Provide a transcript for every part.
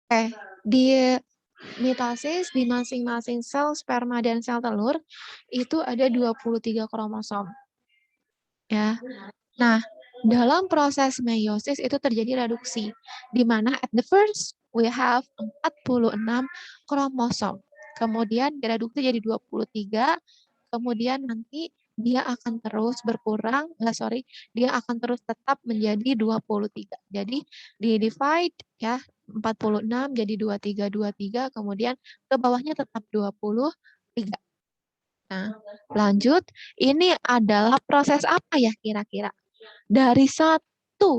Oke, di mitosis di masing-masing sel sperma dan sel telur itu ada 23 kromosom ya. Nah, dalam proses meiosis itu terjadi reduksi di mana at the first we have 46 kromosom. Kemudian direduksi jadi 23, kemudian nanti dia akan terus berkurang, dia akan terus tetap menjadi 23. Jadi di-divide ya 46 jadi 23, kemudian ke bawahnya tetap 23. Nah, lanjut, ini adalah proses apa ya kira-kira? Dari satu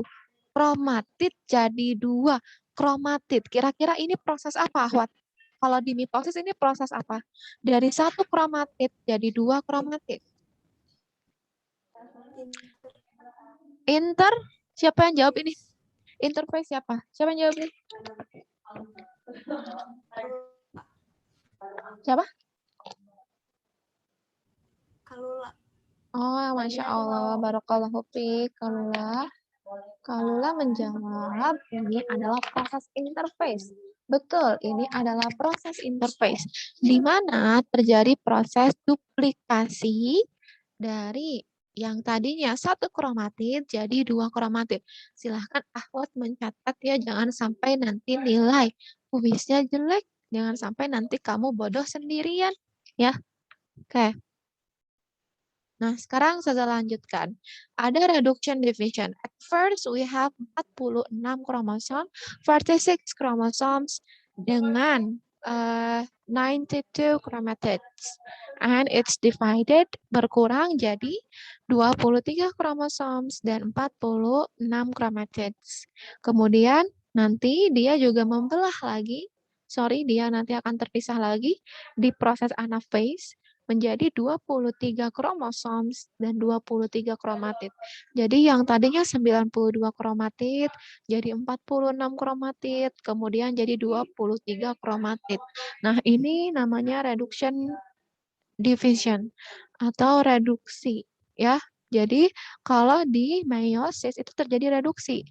kromatid jadi 2 kromatid. Kira-kira ini proses apa, Ahwat? Kalau di mitosis ini proses apa? Dari satu kromatid jadi 2 kromatid. Inter, siapa yang jawab ini? Interface siapa? Siapa yang jawab ini? Siapa? Kalula. Oh, Masya Allah. Barakallahu fiik. Kalula menjawab, ini adalah proses interface. Betul, ini adalah proses interface, di mana terjadi proses duplikasi dari yang tadinya satu kromatid jadi 2 kromatid. Silahkan Ahwat mencatat ya, jangan sampai nanti nilai kuisnya jelek, jangan sampai nanti kamu bodoh sendirian. Ya, oke. Nah, sekarang saya lanjutkan. Ada reduction division. At first, we have 46 kromosom, 46 chromosomes dengan 92 chromatids. And it's divided, berkurang jadi 23 kromosomes dan 46 chromatids. Kemudian nanti dia juga membelah lagi, dia nanti akan terpisah lagi di proses anaphase menjadi 23 kromosomes dan 23 kromatid. Jadi yang tadinya 92 kromatid jadi 46 kromatid, kemudian jadi 23 kromatid. Nah, ini namanya reduction division atau reduksi ya. Jadi kalau di meiosis itu terjadi reduksi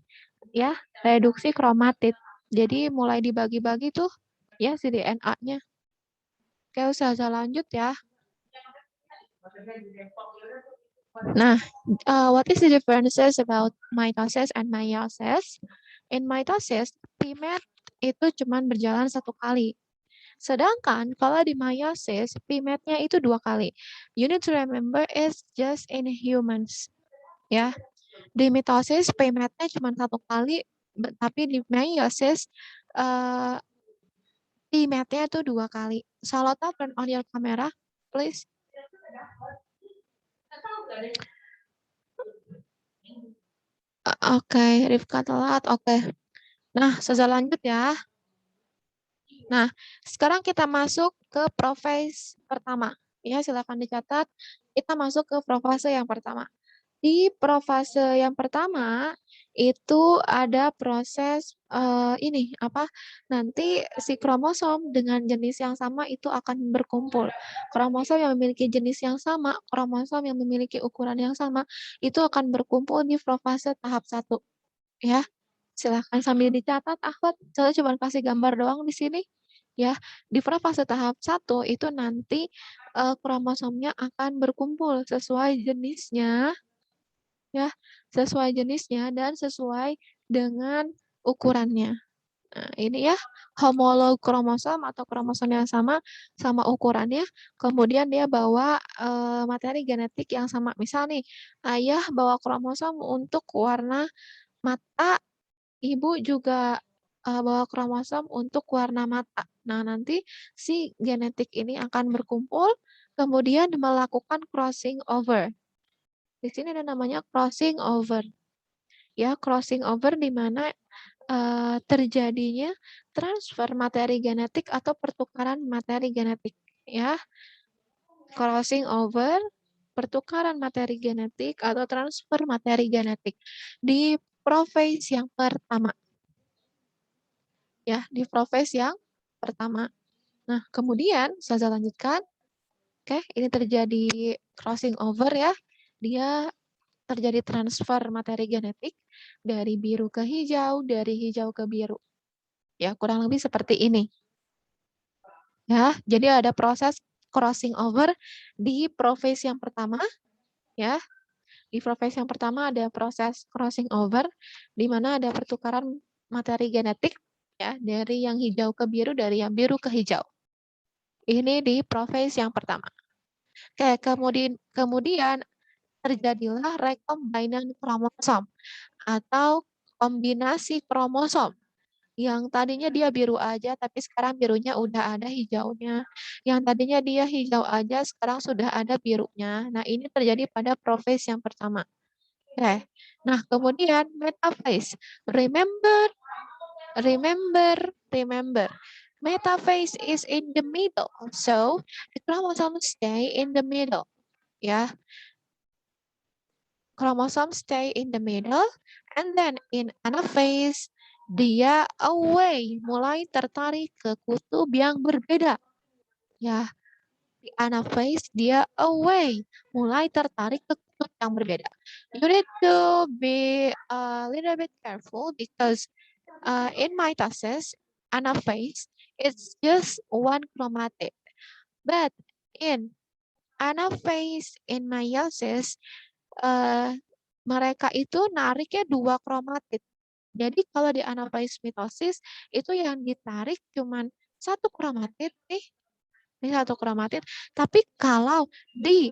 ya, reduksi kromatid. Jadi mulai dibagi-bagi tuh ya si DNA-nya. Oke, usah lanjut ya. Nah, what is the differences about mitosis and meiosis? In mitosis, P-MET itu cuma berjalan 1 kali. Sedangkan kalau di meiosis, P-MET-nya itu 2 kali. You need to remember it's just in humans. Ya, di mitosis P-MET-nya cuma 1 kali, tapi di meiosis P-MET-nya itu 2 kali. Salota, turn on your camera, please. Oke, Rifka telat. Oke. Nah, lanjut ya. Nah, sekarang kita masuk ke profase pertama. Ya, silakan dicatat. Kita masuk ke profase yang pertama. Di profase yang pertama itu ada proses nanti si kromosom dengan jenis yang sama itu akan berkumpul. Kromosom yang memiliki jenis yang sama, kromosom yang memiliki ukuran yang sama itu akan berkumpul di profase tahap 1. Ya, silahkan sambil dicatat, Ahmad. Saya cuma kasih gambar doang di sini. Ya, di profase tahap 1 itu nanti kromosomnya akan berkumpul sesuai jenisnya, ya, sesuai jenisnya dan sesuai dengan ukurannya. Nah, ini ya, homolog kromosom atau kromosom yang sama ukurannya, kemudian dia bawa materi genetik yang sama. Misal nih, ayah bawa kromosom untuk warna mata, ibu juga bawa kromosom untuk warna mata. Nah, nanti si genetik ini akan berkumpul, kemudian melakukan crossing over. Di sini ada namanya crossing over. Ya, crossing over di mana terjadinya transfer materi genetik atau pertukaran materi genetik. Ya, crossing over, pertukaran materi genetik atau transfer materi genetik di profase yang pertama. Ya, di profase yang pertama. Nah, kemudian saya lanjutkan. Oke, ini terjadi crossing over ya. Dia terjadi transfer materi genetik dari biru ke hijau, dari hijau ke biru. Ya, kurang lebih seperti ini. Ya, jadi ada proses crossing over di profase yang pertama, ya. Di profase yang pertama ada proses crossing over, di mana ada pertukaran materi genetik, ya, dari yang hijau ke biru, dari yang biru ke hijau. Ini di profase yang pertama. Oke, kemudian terjadilah recombinant kromosom atau kombinasi kromosom. Yang tadinya dia biru aja, tapi sekarang birunya udah ada hijaunya. Yang tadinya dia hijau aja, sekarang sudah ada birunya. Nah, ini terjadi pada profase yang pertama. Oke. Nah, kemudian metaphase. Remember, remember. Metaphase is in the middle. So, the chromosome stay in the middle. Ya, chromosome stay in the middle, and then in anaphase, dia away, mulai tertarik ke kutub yang berbeda. Ya, di anaphase dia away, mulai tertarik ke kutub yang berbeda. You need to be a little bit careful because in mitosis, anaphase, it's just one chromatid. But in anaphase, in meiosis, mereka itu nariknya 2 kromatid. Jadi kalau di anaphase mitosis itu yang ditarik cuman 1 kromatid nih, ini 1 kromatid. Tapi kalau di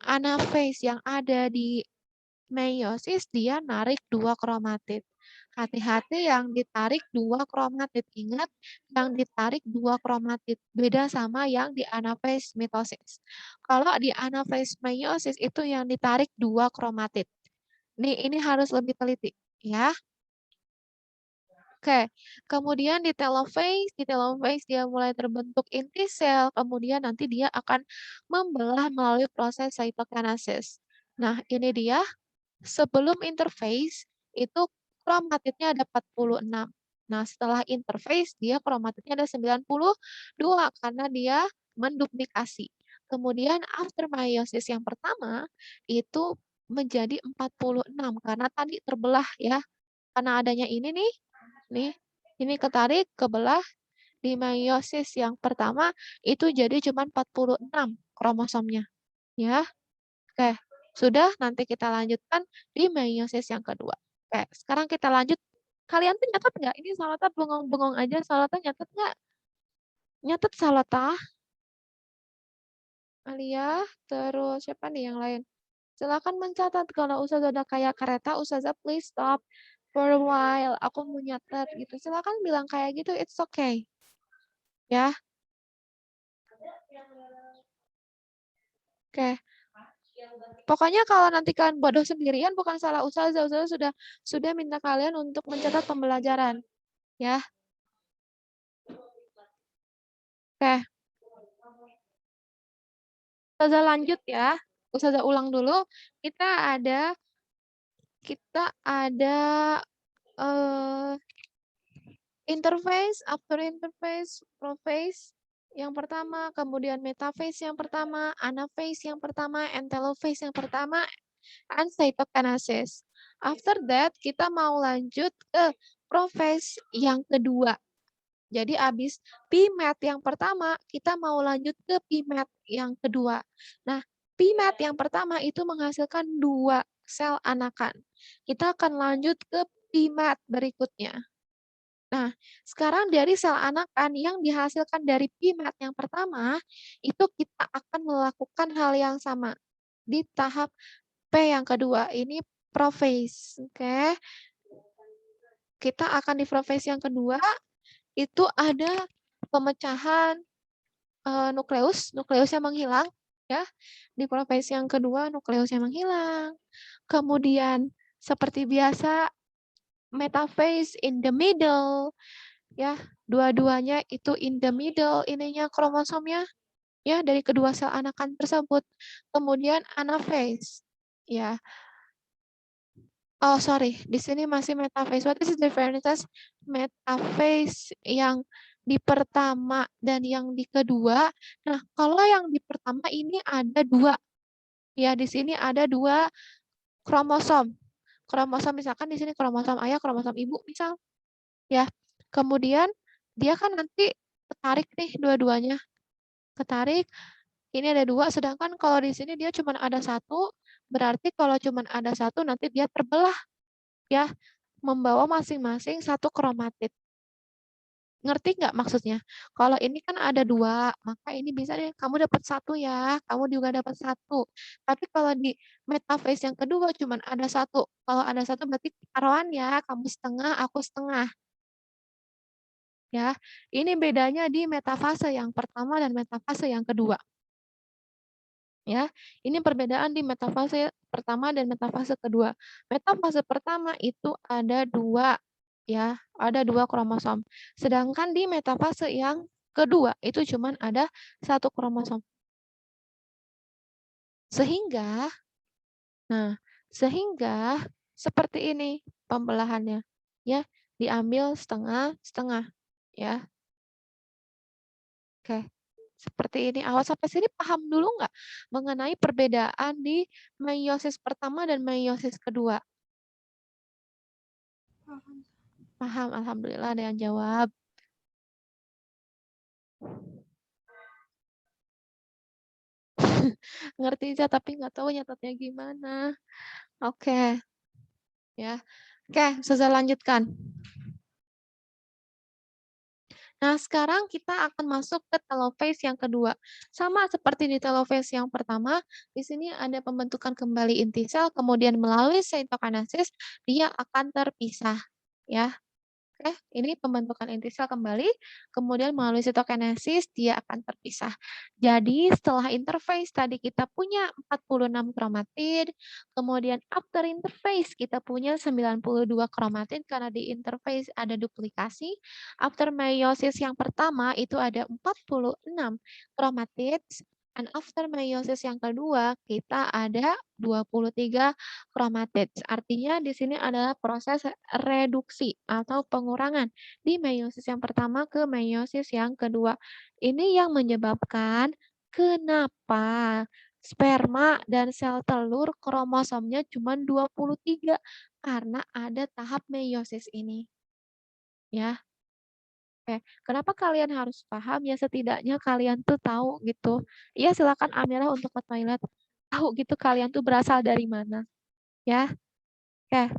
anaphase yang ada di meiosis dia narik 2 kromatid. Hati-hati yang ditarik 2 kromatid. Ingat, yang ditarik 2 kromatid. Beda sama yang di anaphase mitosis. Kalau di anaphase meiosis itu yang ditarik 2 kromatid. Nih, ini harus lebih teliti, ya. Oke, kemudian di telophase dia mulai terbentuk inti sel, kemudian nanti dia akan membelah melalui proses cytokinesis. Nah, ini dia. Sebelum interface, itu kromatidnya ada 46. Nah, setelah interface, dia kromatidnya ada 92 karena dia menduplikasi. Kemudian after meiosis yang pertama, itu menjadi 46 karena tadi terbelah ya. Karena adanya ini nih, ini ketarik, kebelah, di meiosis yang pertama, itu jadi cuma 46 kromosomnya. Ya, oke, sudah, nanti kita lanjutkan di meiosis yang kedua. Oke, sekarang kita lanjut. Kalian tuh nyatet nggak? Ini Salata bengong-bengong aja. Salata nyatet nggak? Nyatet Salata, Alia, terus siapa nih yang lain? Silakan mencatat. Kalau Ustazah udah kayak kereta, Ustazah please stop for a while. Aku mau nyatet gitu. Silakan bilang kayak gitu, it's okay. Ya, oke. Pokoknya kalau nanti kalian bodoh sendirian bukan salah Ustazah. Ustazah sudah minta kalian untuk mencatat pembelajaran. Ya, oke. Ustazah lanjut ya. Ustazah ulang dulu. Kita ada eh, interface, after interface, prophase yang pertama, kemudian metaphase yang pertama, anaphase yang pertama, and telophase yang pertama, and cytokinesis. After that, kita mau lanjut ke prophase yang kedua. Jadi habis PMAT yang pertama, kita mau lanjut ke PMAT yang kedua. Nah, PMAT yang pertama itu menghasilkan 2 sel anakan. Kita akan lanjut ke PMAT berikutnya. Nah, sekarang dari sel anakan yang dihasilkan dari PMAT yang pertama, itu kita akan melakukan hal yang sama di tahap P yang kedua. Ini prophase, oke. Kita akan di prophase yang kedua, itu ada pemecahan nukleusnya menghilang, ya. Di prophase yang kedua, nukleusnya menghilang. Kemudian, seperti biasa, metaphase in the middle, ya. Dua-duanya itu in the middle, ininya kromosomnya, ya, dari kedua sel anakan tersebut. Kemudian anaphase, ya. Oh, sorry, di sini masih metaphase. What is the difference metaphase yang di pertama dan yang di kedua? Nah, kalau yang di pertama ini ada 2. Ya, di sini ada 2 kromosom. kromosom misalkan di sini kromosom ayah, kromosom ibu misal, ya. Kemudian dia kan nanti ketarik nih dua-duanya, ketarik, ini ada 2, sedangkan kalau di sini dia cuma ada 1, berarti kalau cuma ada 1 nanti dia terbelah ya, membawa masing-masing 1 kromatid. Ngerti nggak maksudnya? Kalau ini kan ada 2, maka ini bisa deh kamu dapat 1 ya, kamu juga dapat 1. Tapi kalau di metaphase yang kedua cuma ada 1. Kalau ada 1 berarti taruhan ya, kamu setengah, aku setengah. Ya, ini bedanya di metafase yang pertama dan metafase yang kedua. Ya, ini perbedaan di metafase pertama dan metafase kedua. Metafase pertama itu ada 2, ya, ada 2 kromosom. Sedangkan di metafase yang kedua itu cuma ada 1 kromosom. Sehingga seperti ini pembelahannya, ya, diambil setengah-setengah, ya. Oke. Seperti ini. Awal sampai sini paham dulu nggak mengenai perbedaan di meiosis pertama dan meiosis kedua? Paham, alhamdulillah ada yang jawab. Ngerti aja tapi nggak tahu nyatetnya gimana. Oke. Ya. Oke, saya lanjutkan. Nah, sekarang kita akan masuk ke telophase yang kedua. Sama seperti di telophase yang pertama, di sini ada pembentukan kembali inti sel, kemudian melalui cytokinesis, dia akan terpisah. Ya, oke, ini pembentukan inti sel kembali, kemudian melalui sitokinesis dia akan terpisah. Jadi setelah interface tadi kita punya 46 kromatid, kemudian after interface kita punya 92 kromatid karena di interface ada duplikasi. After meiosis yang pertama itu ada 46 kromatid, dan after meiosis yang kedua kita ada 23 kromatid. Artinya di sini adalah proses reduksi atau pengurangan di meiosis yang pertama ke meiosis yang kedua. Ini yang menyebabkan kenapa sperma dan sel telur kromosomnya cuma 23 karena ada tahap meiosis ini. Ya. Oke, kenapa kalian harus paham? Ya setidaknya kalian tuh tahu gitu. Iya silakan Amirah untuk ke toilet. Tahu gitu kalian tuh berasal dari mana. Ya. Oke.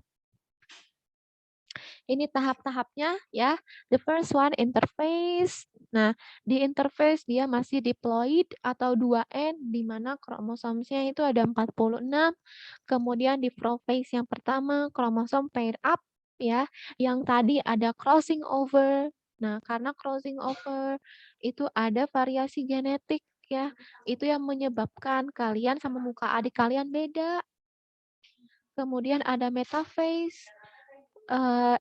Ini tahap-tahapnya ya. The first one interface. Nah, di interface dia masih diploid atau 2N di mana kromosomnya itu ada 46. Kemudian di prophase yang pertama kromosom pair up ya. Yang tadi ada crossing over. Nah, karena crossing over itu ada variasi genetik ya. Itu yang menyebabkan kalian sama muka adik kalian beda. Kemudian ada metaphase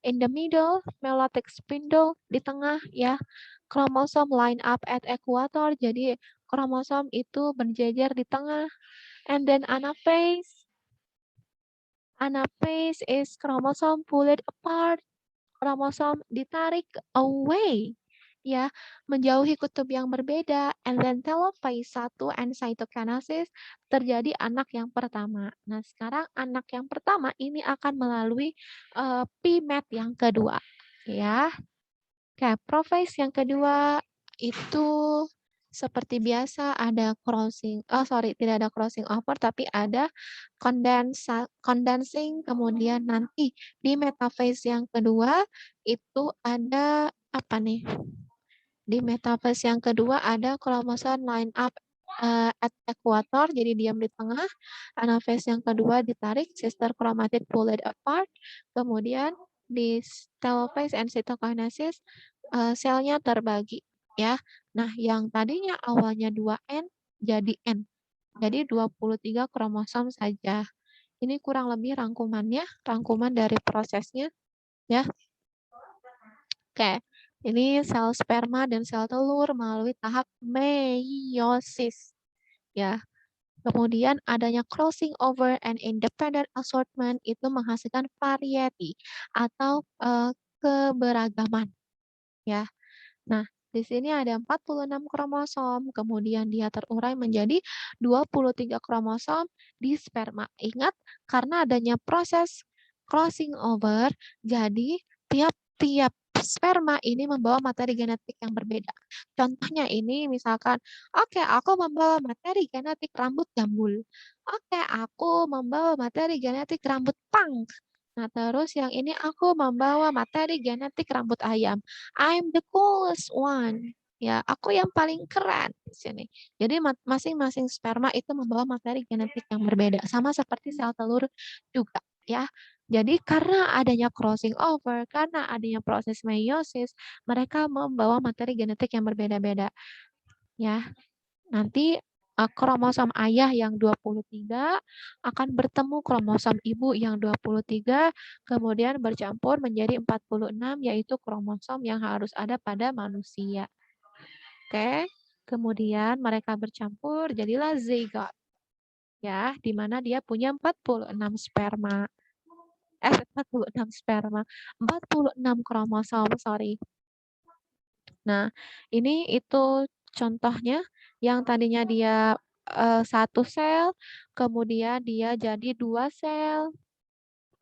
in the middle, meiotic spindle di tengah ya. Kromosom line up at equator, jadi kromosom itu berjejer di tengah. And then anaphase. Anaphase is chromosome pulled apart. Kromosom ditarik away ya, menjauhi kutub yang berbeda. And then telophase 1 and cytokinesis terjadi anak yang pertama. Nah, sekarang anak yang pertama ini akan melalui PMET yang kedua ya. Oke, prophase yang kedua itu seperti biasa ada crossing, tidak ada crossing over tapi ada condensing, kemudian nanti di metaphase yang kedua itu ada apa nih? Di metaphase yang kedua ada kromosom line up at equator, jadi diam di tengah. Anaphase yang kedua ditarik, sister chromatid pulled apart. Kemudian di telophase and cytokinesis selnya terbagi ya. Nah, yang tadinya awalnya 2N jadi N. Jadi 23 kromosom saja. Ini kurang lebih rangkumannya, rangkuman dari prosesnya ya. Oke. Ini sel sperma dan sel telur melalui tahap meiosis. Ya. Kemudian adanya crossing over and independent assortment itu menghasilkan variety atau keberagaman. Ya. Nah, di sini ada 46 kromosom, kemudian dia terurai menjadi 23 kromosom di sperma. Ingat, karena adanya proses crossing over, jadi tiap-tiap sperma ini membawa materi genetik yang berbeda. Contohnya ini misalkan, oke, aku membawa materi genetik rambut jambul. Oke, aku membawa materi genetik rambut punk. Nah, terus yang ini aku membawa materi genetik rambut ayam. I'm the coolest one. Ya, aku yang paling keren di sini. Jadi masing-masing sperma itu membawa materi genetik yang berbeda, sama seperti sel telur juga ya. Jadi karena adanya crossing over, karena adanya proses meiosis, mereka membawa materi genetik yang berbeda-beda ya. Nanti kromosom ayah yang 23 akan bertemu kromosom ibu yang 23, kemudian bercampur menjadi 46, yaitu kromosom yang harus ada pada manusia. Oke, kemudian mereka bercampur jadilah zygote. Ya, di mana dia punya 46 sperma. 46 sperma, 46 kromosom, sorry. Nah, ini itu contohnya yang tadinya dia satu sel, kemudian dia jadi 2 sel,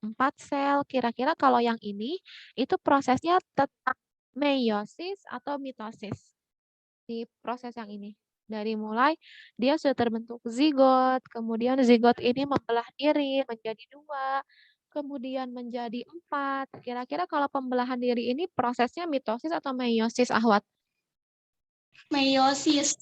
4 sel. Kira-kira kalau yang ini, itu prosesnya tetap meiosis atau mitosis di proses yang ini. Dari mulai dia sudah terbentuk zigot, kemudian zigot ini membelah diri menjadi 2, kemudian menjadi 4. Kira-kira kalau pembelahan diri ini prosesnya mitosis atau meiosis, Ahwat? Meiosis.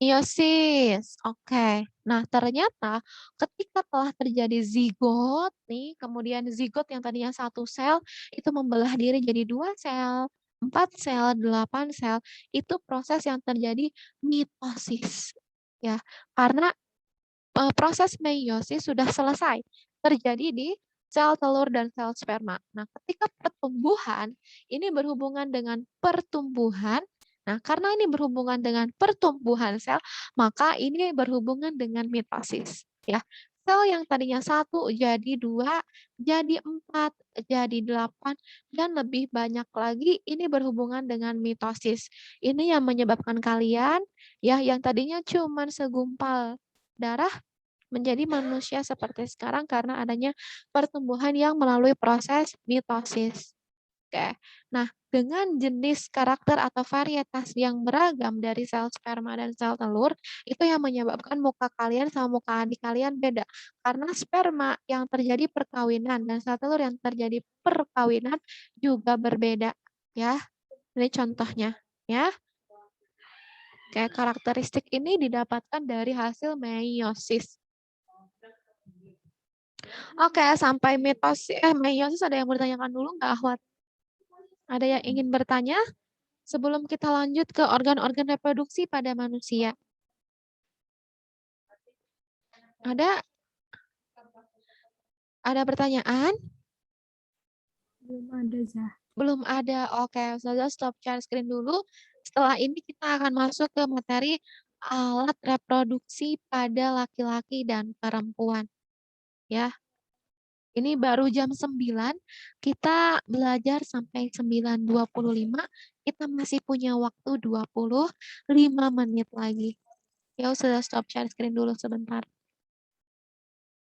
Meiosis, oke. Nah, ternyata ketika telah terjadi zigot nih, kemudian zigot yang tadinya satu sel itu membelah diri jadi 2 sel, 4 sel, 8 sel, itu proses yang terjadi mitosis. Ya, karena proses meiosis sudah selesai terjadi di sel telur dan sel sperma. Nah, ketika pertumbuhan ini berhubungan dengan pertumbuhan. Nah, karena ini berhubungan dengan pertumbuhan sel, maka ini berhubungan dengan mitosis. Ya, sel yang tadinya 1 jadi 2, jadi 4, jadi 8, dan lebih banyak lagi ini berhubungan dengan mitosis. Ini yang menyebabkan kalian ya yang tadinya cuma segumpal darah menjadi manusia seperti sekarang karena adanya pertumbuhan yang melalui proses mitosis. Oke. Nah, dengan jenis karakter atau varietas yang beragam dari sel sperma dan sel telur, itu yang menyebabkan muka kalian sama muka adik kalian beda. Karena sperma yang terjadi perkawinan dan sel telur yang terjadi perkawinan juga berbeda, ya. Ini contohnya, ya. Kayak karakteristik ini didapatkan dari hasil meiosis. Oke, sampai meiosis ada yang bertanyakan dulu nggak, Ahwat? Ada yang ingin bertanya? Sebelum kita lanjut ke organ-organ reproduksi pada manusia. Ada? Ada pertanyaan? Belum ada, Zah. Belum ada. Oke, Ustazah stop share screen dulu. Setelah ini kita akan masuk ke materi alat reproduksi pada laki-laki dan perempuan. Ya. Ini baru jam 9, kita belajar sampai 9.25, kita masih punya waktu 25 menit lagi. Ya, sudah stop share screen dulu sebentar.